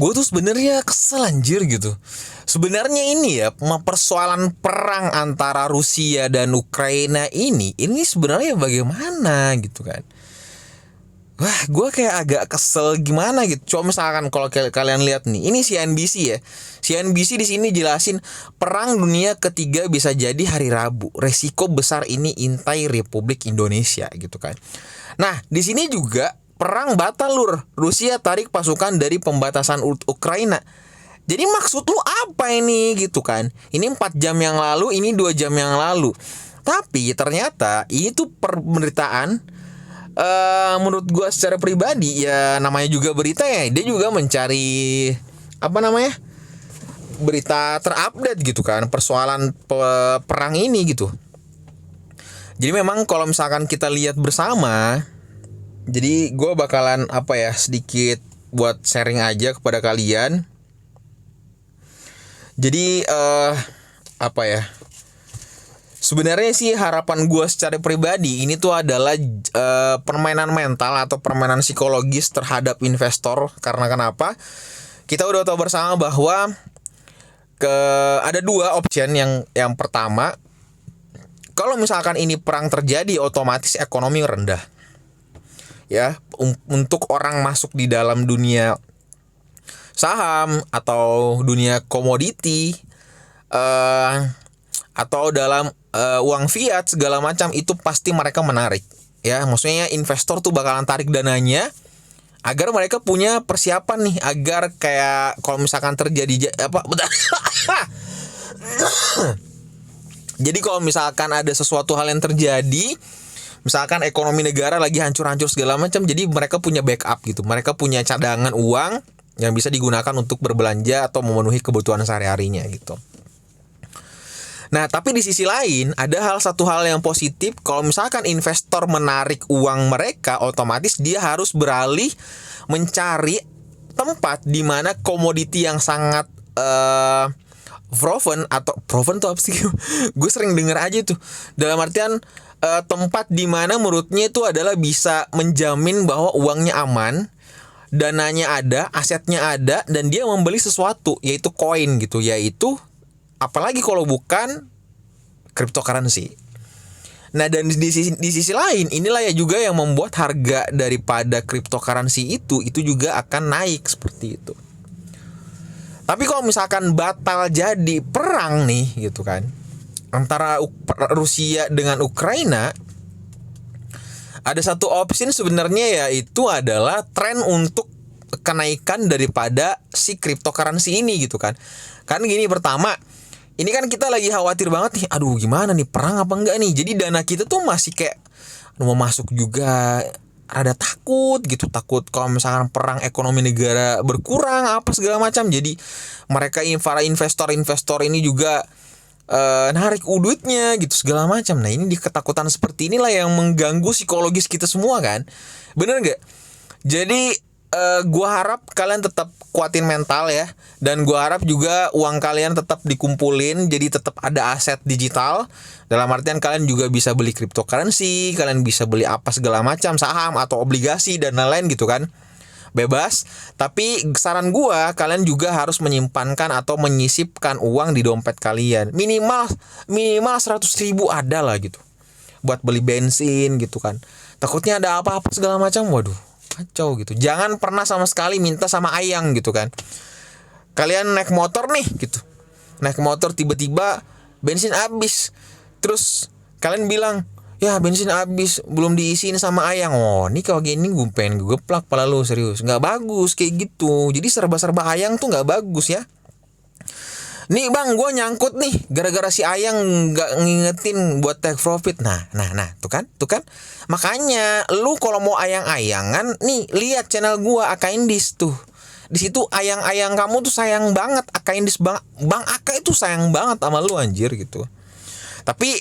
Gue tuh sebenarnya kesel anjir gitu. Sebenarnya ini ya persoalan perang antara Rusia dan Ukraina ini sebenarnya bagaimana gitu kan. Wah, gue kayak agak kesel gimana gitu. Coba misalkan kalau kalian lihat nih, ini CNBC ya. CNBC di sini jelasin perang dunia ketiga bisa jadi hari Rabu. Resiko besar ini intai Republik Indonesia gitu kan. Nah, di sini juga perang batal lur. Rusia tarik pasukan dari pembatasan Ukraina. Jadi maksud lu apa ini gitu kan? Ini 4 jam yang lalu, ini 2 jam yang lalu. Tapi ternyata itu pemberitaan menurut gue secara pribadi ya, namanya juga berita ya, dia juga mencari apa namanya, berita terupdate gitu kan, persoalan perang ini gitu. Jadi memang kalau misalkan kita lihat bersama, jadi gue bakalan apa ya, sedikit buat sharing aja kepada kalian. Jadi apa ya, sebenarnya sih harapan gue secara pribadi ini tuh adalah permainan mental atau permainan psikologis terhadap investor. Karena kenapa? Kita udah tahu bersama bahwa ada 2 option. Yang pertama, kalau misalkan ini perang terjadi, otomatis ekonomi rendah. Ya, untuk orang masuk di dalam dunia saham atau dunia komoditi, atau dalam uang fiat segala macam, itu pasti mereka menarik. Ya, maksudnya investor tuh bakalan tarik dananya agar mereka punya persiapan nih, agar kayak kalau misalkan terjadi apa jadi kalau misalkan ada sesuatu hal yang terjadi, misalkan ekonomi negara lagi hancur-hancur segala macam, jadi mereka punya backup gitu. Mereka punya cadangan uang yang bisa digunakan untuk berbelanja atau memenuhi kebutuhan sehari-harinya gitu. Nah, tapi di sisi lain ada satu hal yang positif. Kalau misalkan investor menarik uang mereka, otomatis dia harus beralih mencari tempat di mana komoditi yang sangat proven tuh apa sih? Gue sering denger aja tuh. Dalam artian tempat di mana menurutnya itu adalah bisa menjamin bahwa uangnya aman, dananya ada, asetnya ada, dan dia membeli sesuatu, yaitu koin gitu, yaitu apalagi kalau bukan cryptocurrency. Nah, dan di sisi lain inilah ya juga yang membuat harga daripada cryptocurrency itu juga akan naik seperti itu. Tapi kalau misalkan batal jadi perang nih gitu kan, antara Rusia dengan Ukraina, ada satu opsi sebenarnya, yaitu adalah tren untuk kenaikan daripada si cryptocurrency ini gitu kan. Kan gini, pertama, ini kan kita lagi khawatir banget nih, aduh gimana nih, perang apa enggak nih. Jadi dana kita tuh masih kayak mau masuk juga rada takut gitu, takut kalau misalkan perang ekonomi negara berkurang apa segala macam. Jadi mereka para investor ini juga narik duitnya gitu segala macam. Nah, ini di ketakutan seperti inilah yang mengganggu psikologis kita semua kan. Bener nggak? Jadi gua harap kalian tetap kuatin mental ya, dan gua harap juga uang kalian tetap dikumpulin, jadi tetap ada aset digital. Dalam artian kalian juga bisa beli cryptocurrency, kalian bisa beli apa segala macam, saham atau obligasi dan lain-lain gitu kan. Bebas. Tapi saran gua, kalian juga harus menyimpankan atau menyisipkan uang di dompet kalian. Minimal 100.000 ada lah gitu, buat beli bensin gitu kan. Takutnya ada apa-apa segala macam, waduh kacau gitu. Jangan pernah sama sekali minta sama ayang gitu kan. Kalian naik motor nih gitu, naik motor tiba-tiba bensin habis, terus kalian bilang, ya bensin habis belum diisiin sama ayang. Oh, ini kalau gini gue pengen gue geplak pala lu, serius. Nggak bagus kayak gitu. Jadi serba-serba ayang tuh nggak bagus ya. Nih bang, gue nyangkut nih gara-gara si ayang nggak ngingetin buat take profit. Nah, tuh kan. Makanya lu kalau mau ayang-ayangan nih, lihat channel gue Aka Indis tuh. Di situ ayang-ayang kamu tuh sayang banget. Aka Indis, bang Aka itu sayang banget sama lu anjir gitu. Tapi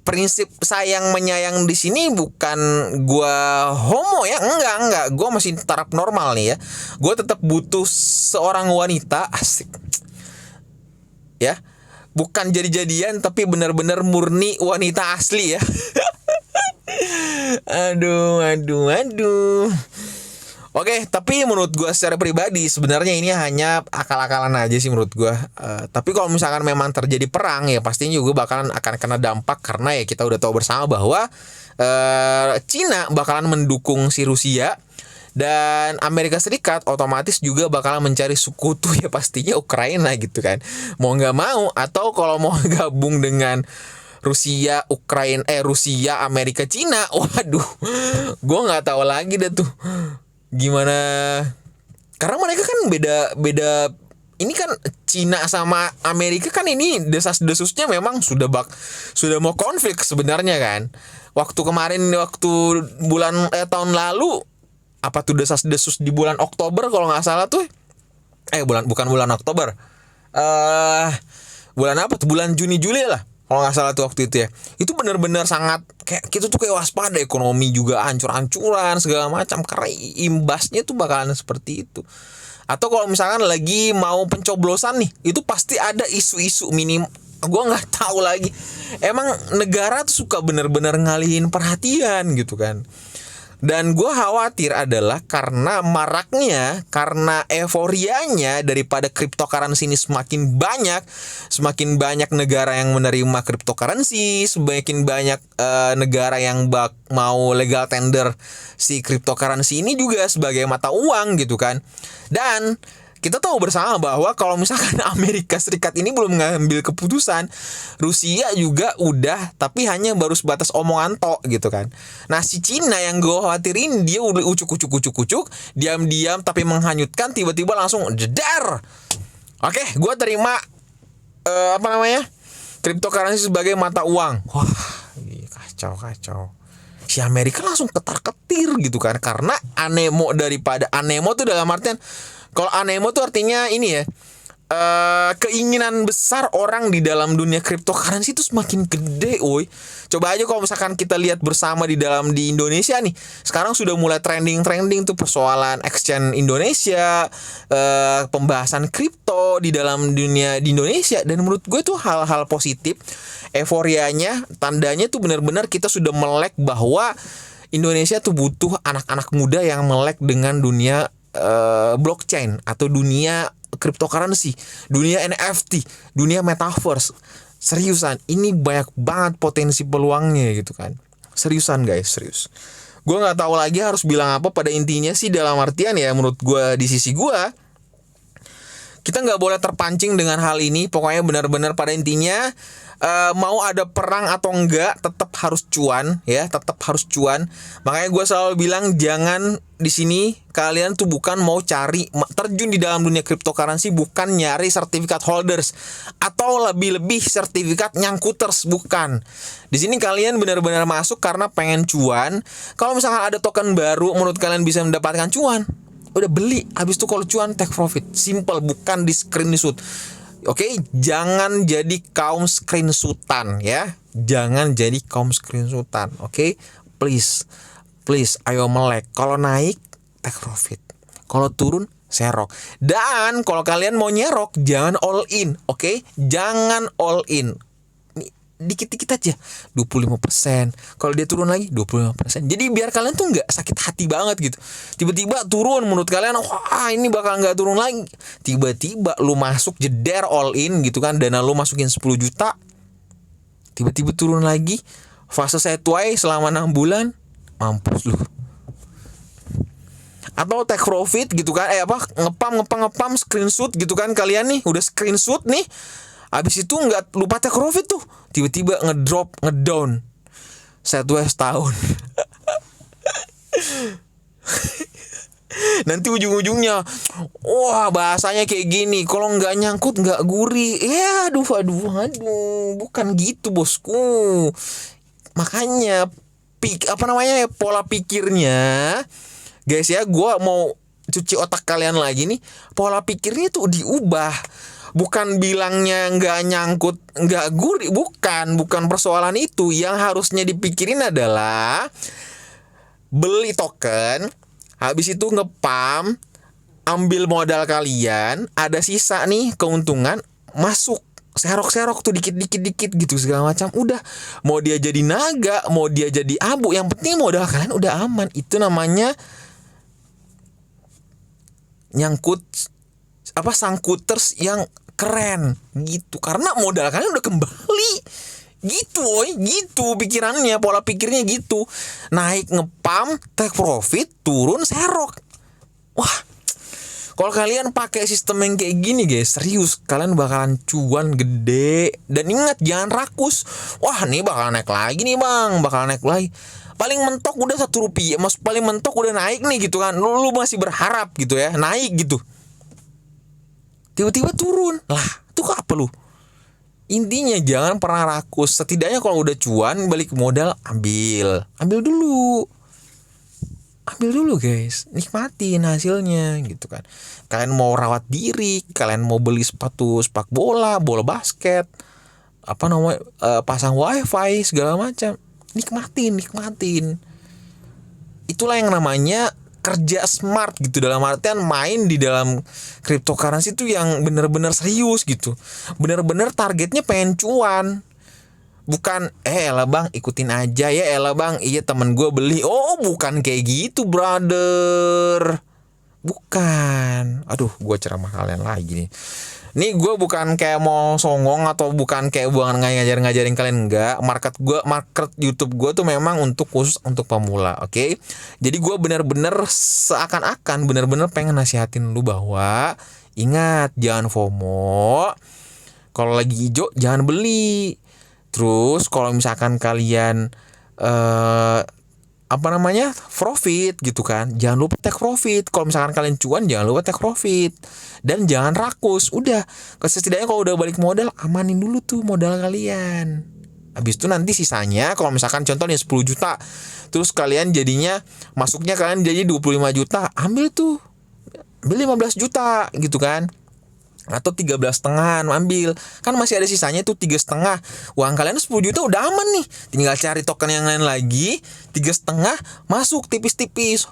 prinsip sayang menyayang di sini bukan gua homo ya, enggak, gua masih taraf normal nih ya. Gua tetap butuh seorang wanita, asik ya, bukan jadi-jadian tapi benar-benar murni wanita asli ya. aduh Oke, tapi menurut gua secara pribadi sebenarnya ini hanya akal-akalan aja sih menurut gua. Tapi kalau misalkan memang terjadi perang ya pastinya juga bakalan akan kena dampak karena ya kita udah tahu bersama bahwa Cina bakalan mendukung si Rusia dan Amerika Serikat otomatis juga bakalan mencari sekutu ya pastinya Ukraina gitu kan. Mau nggak mau atau kalau mau gabung dengan Rusia, Rusia, Amerika, Cina, waduh, gua nggak tahu lagi dah tuh gimana karena mereka kan beda ini kan Cina sama Amerika kan ini desas-desusnya memang sudah mau konflik sebenarnya kan. Waktu bulan tahun lalu apa tuh desas-desus di bulan Oktober kalau nggak salah tuh. Bukan bulan Oktober. Bulan apa tuh? Bulan Juni Juli lah. Kalau nggak salah tuh waktu itu ya. Itu benar-benar sangat kayak kita tuh kayak waspada, ekonomi juga hancur-hancuran segala macam karena imbasnya tuh bakalan seperti itu. Atau kalau misalkan lagi mau pencoblosan nih, itu pasti ada isu-isu gue nggak tahu lagi. Emang negara tuh suka benar-benar ngalihin perhatian gitu kan. Dan gue khawatir adalah karena euforianya daripada cryptocurrency ini semakin banyak negara yang menerima cryptocurrency, semakin banyak negara yang mau legal tender si cryptocurrency ini juga sebagai mata uang gitu kan. Dan kita tahu bersama bahwa kalau misalkan Amerika Serikat ini belum mengambil keputusan, Rusia juga udah, tapi hanya baru sebatas omongan tok gitu kan. Nah si Cina yang gue khawatirin dia udah ucuk, diam-diam tapi menghanyutkan, tiba-tiba langsung jedar. Oke, gue terima cryptocurrency sebagai mata uang. Wah, kacau. Si Amerika langsung ketar-ketir gitu kan, karena anemo tuh dalam artian kalau anemo tuh artinya ini ya, keinginan besar orang di dalam dunia cryptocurrency itu semakin gede, woi. Coba aja kalau misalkan kita lihat bersama di Indonesia nih, sekarang sudah mulai trending tuh persoalan exchange Indonesia, pembahasan kripto di dalam dunia di Indonesia, dan menurut gue tuh hal-hal positif, euforianya, tandanya tuh benar-benar kita sudah melek bahwa Indonesia tuh butuh anak-anak muda yang melek dengan dunia blockchain atau dunia cryptocurrency, dunia NFT, dunia metaverse. Seriusan, ini banyak banget potensi peluangnya gitu kan. Seriusan guys, serius. Gue nggak tahu lagi harus bilang apa. Pada intinya sih dalam artian ya menurut gue di sisi gue, kita nggak boleh terpancing dengan hal ini. Pokoknya benar-benar pada intinya mau ada perang atau enggak tetap harus cuan ya, tetap harus cuan. Makanya gue selalu bilang jangan di sini kalian tuh bukan mau terjun di dalam dunia cryptocurrency bukan nyari sertifikat holders atau lebih-lebih sertifikat nyangkuters, bukan. Di sini kalian benar-benar masuk karena pengen cuan. Kalau misalkan ada token baru menurut kalian bisa mendapatkan cuan, udah beli. Habis itu kalau cuan take profit, simple, bukan di screenshot. Oke, jangan jadi kaum screenshotan ya. Jangan jadi kaum screenshotan. Oke, please, ayo melek. Kalau naik, take profit. Kalau turun, serok. Dan kalau kalian mau nyerok, jangan all in. Oke, jangan all in. Dikit-dikit aja 25%. Kalau dia turun lagi 25%. Jadi biar kalian tuh gak sakit hati banget gitu. Tiba-tiba turun, menurut kalian wah ini bakal gak turun lagi. Tiba-tiba lu masuk jeder all in gitu kan, dana lu masukin 10 juta, tiba-tiba turun lagi. Fase setway selama 6 bulan, mampus lu. Atau take profit gitu kan, ngepam screenshot gitu kan. Kalian nih udah screenshot nih, abis itu nggak lupa take profit tuh, tiba-tiba ngedown setway setahun. Nanti ujung-ujungnya wah bahasanya kayak gini, kalau nggak nyangkut nggak gurih. Aduh bukan gitu bosku. Makanya pola pikirnya guys ya, gue mau cuci otak kalian lagi nih. Pola pikirnya tuh diubah. Bukan bilangnya nggak nyangkut, nggak gurih, bukan persoalan itu. Yang harusnya dipikirin adalah beli token, habis itu ngepam, ambil modal kalian, ada sisa nih keuntungan, masuk serok tuh dikit gitu segala macam. Udah, mau dia jadi naga, mau dia jadi abu, yang penting modal kalian udah aman. Itu namanya nyangkut sangkuters yang keren gitu, karena modal kalian udah kembali gitu, woy. Gitu pikirannya, pola pikirnya gitu. Naik ngepam, take profit, turun serok. Wah, kalau kalian pakai sistem yang kayak gini guys, serius kalian bakalan cuan gede. Dan ingat, jangan rakus. Wah, nih bakal naik lagi nih bang, bakal naik lagi. Paling mentok udah 1 rupiah, paling mentok udah naik nih gitu kan. Lu masih berharap gitu ya, naik gitu. Tiba-tiba turun. Lah, itu apa lu? Intinya jangan pernah rakus. Setidaknya kalau udah cuan balik modal, ambil dulu. Ambil dulu guys, nikmatin hasilnya gitu kan. Kalian mau rawat diri, kalian mau beli sepatu sepak bola basket, pasang wifi segala macam, nikmatin. Itulah yang namanya kerja smart gitu, dalam artian main di dalam cryptocurrency itu yang bener-bener serius gitu, bener-bener targetnya pengen cuan, bukan elah bang ikutin aja ya, elah bang iya temen gue beli, oh bukan kayak gitu brother, bukan. Aduh, gue ceramah kalian lagi nih. Nih gue bukan kayak mau songong atau bukan kayak bukan ngajarin kalian, enggak. Market YouTube gue tuh memang khusus untuk pemula, oke? Jadi gue bener-bener seakan-akan bener-bener pengen nasihatin lu bahwa ingat, jangan FOMO. Kalau lagi hijau jangan beli. Terus kalau misalkan kalian profit gitu kan, jangan lupa take profit. Kalau misalkan kalian cuan, jangan lupa take profit. Dan jangan rakus. Udah, setidaknya kalau udah balik modal, amanin dulu tuh modal kalian. Habis itu nanti sisanya, kalau misalkan contohnya 10 juta, terus kalian jadinya masuknya kalian jadi 25 juta, ambil 15 juta gitu kan, atau 13,5 ambil, kan masih ada sisanya tuh 3,5. Uang kalian 10 juta udah aman nih, tinggal cari token yang lain lagi 3,5, masuk tipis-tipis,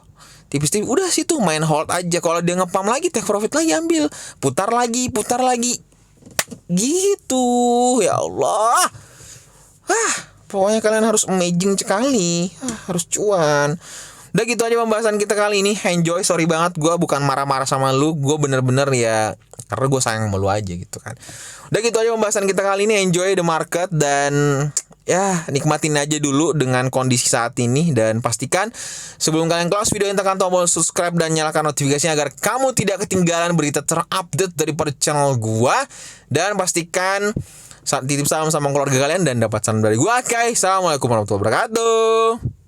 udah situ main hold aja. Kalau dia ngepam lagi, take profit lagi, ambil, putar lagi gitu. Ya Allah, pokoknya kalian harus amazing sekali, harus cuan. Udah gitu aja pembahasan kita kali ini. Enjoy, sorry banget gue bukan marah-marah sama lu, gue bener-bener ya karena gue sayang sama lu aja gitu kan. Udah gitu aja pembahasan kita kali ini. Enjoy the market dan ya nikmatin aja dulu dengan kondisi saat ini. Dan pastikan sebelum kalian close video, tekan tombol subscribe dan nyalakan notifikasinya agar kamu tidak ketinggalan berita terupdate daripada channel gue. Dan pastikan titip salam sama keluarga kalian dan dapat salam dari gue. Oke, assalamualaikum warahmatullahi wabarakatuh.